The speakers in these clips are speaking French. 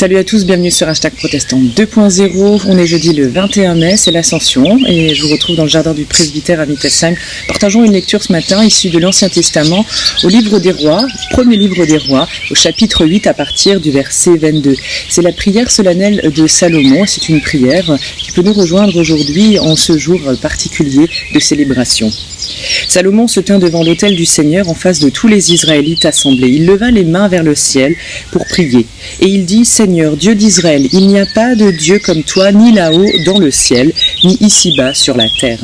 Salut à tous, bienvenue sur Hashtag Protestant 2.0. On est jeudi le 21 mai, c'est l'Ascension et je vous retrouve dans le jardin du presbytère à Wittelsheim. Partageons une lecture ce matin issue de l'Ancien Testament au livre des Rois, premier livre des Rois, au chapitre 8 à partir du verset 22. C'est la prière solennelle de Salomon, c'est une prière qui peut nous rejoindre aujourd'hui en ce jour particulier de célébration. Salomon se tint devant l'autel du Seigneur en face de tous les Israélites assemblés. Il leva les mains vers le ciel pour prier. Et il dit, Seigneur, Dieu d'Israël, il n'y a pas de Dieu comme toi, ni là-haut dans le ciel, ni ici-bas sur la terre.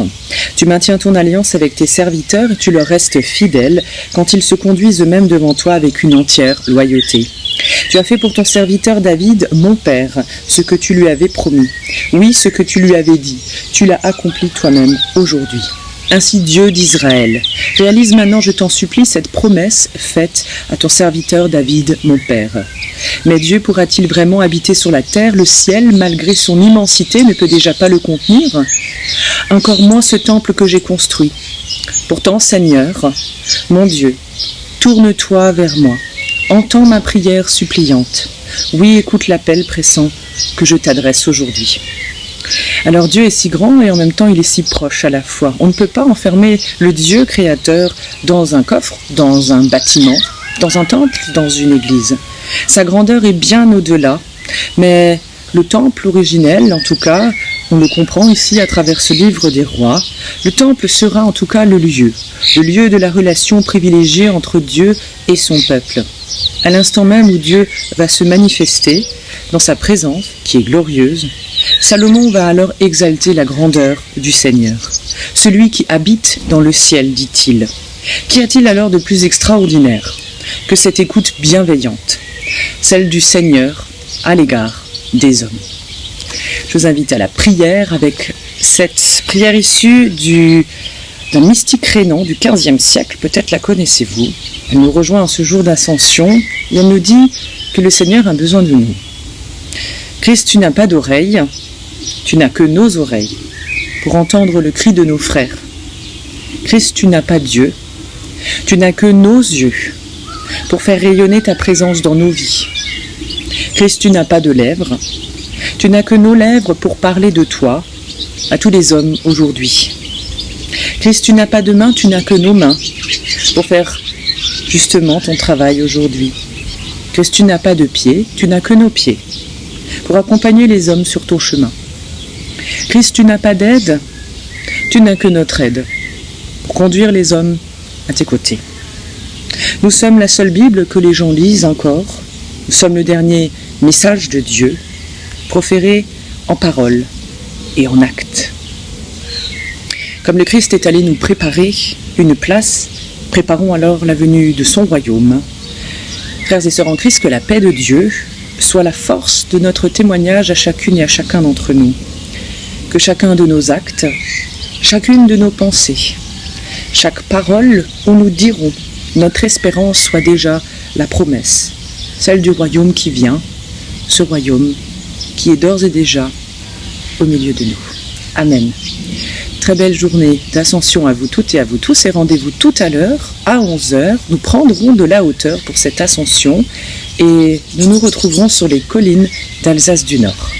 Tu maintiens ton alliance avec tes serviteurs et tu leur restes fidèle quand ils se conduisent eux-mêmes devant toi avec une entière loyauté. Tu as fait pour ton serviteur David, mon père, ce que tu lui avais promis. Oui, ce que tu lui avais dit, tu l'as accompli toi-même aujourd'hui. Ainsi Dieu d'Israël, réalise maintenant, je t'en supplie, cette promesse faite à ton serviteur David, mon père. Mais Dieu pourra-t-il vraiment habiter sur la terre? Le ciel, malgré son immensité, ne peut déjà pas le contenir? Encore moins ce temple que j'ai construit. Pourtant, Seigneur, mon Dieu, tourne-toi vers moi. Entends ma prière suppliante. Oui, écoute l'appel pressant que je t'adresse aujourd'hui. Alors Dieu est si grand et en même temps il est si proche à la fois. On ne peut pas enfermer le Dieu créateur dans un coffre, dans un bâtiment, dans un temple, dans une église. Sa grandeur est bien au-delà, mais le temple originel, en tout cas, on le comprend ici à travers ce livre des rois, le temple sera en tout cas le lieu de la relation privilégiée entre Dieu et son peuple. À l'instant même où Dieu va se manifester dans sa présence, qui est glorieuse, Salomon va alors exalter la grandeur du Seigneur. Celui qui habite dans le ciel, dit-il. Qu'y a-t-il alors de plus extraordinaire que cette écoute bienveillante, celle du Seigneur à l'égard des hommes? Je vous invite à la prière avec cette prière issue d'un mystique rénan du XVe siècle, peut-être la connaissez-vous. Elle nous rejoint en ce jour d'ascension et elle nous dit que le Seigneur a besoin de nous. Christ, tu n'as pas d'oreilles, tu n'as que nos oreilles pour entendre le cri de nos frères. Christ, tu n'as pas d'yeux, tu n'as que nos yeux pour faire rayonner ta présence dans nos vies. Christ, tu n'as pas de lèvres, tu n'as que nos lèvres pour parler de toi à tous les hommes aujourd'hui. Christ, tu n'as pas de mains, tu n'as que nos mains pour faire justement ton travail aujourd'hui. Christ, tu n'as pas de pieds, tu n'as que nos pieds pour accompagner les hommes sur ton chemin. Christ, tu n'as pas d'aide, tu n'as que notre aide pour conduire les hommes à tes côtés. Nous sommes la seule Bible que les gens lisent encore. Nous sommes le dernier message de Dieu, proféré en parole et en acte. Comme le Christ est allé nous préparer une place, préparons alors la venue de son royaume. Frères et sœurs en Christ, que la paix de Dieu soit la force de notre témoignage à chacune et à chacun d'entre nous. Que chacun de nos actes, chacune de nos pensées, chaque parole où nous dirons notre espérance soit déjà la promesse, celle du royaume qui vient, ce royaume qui est d'ores et déjà au milieu de nous. Amen. Très belle journée d'ascension à vous toutes et à vous tous et rendez-vous tout à l'heure à 11h. Nous prendrons de la hauteur pour cette ascension et nous nous retrouverons sur les collines d'Alsace du Nord.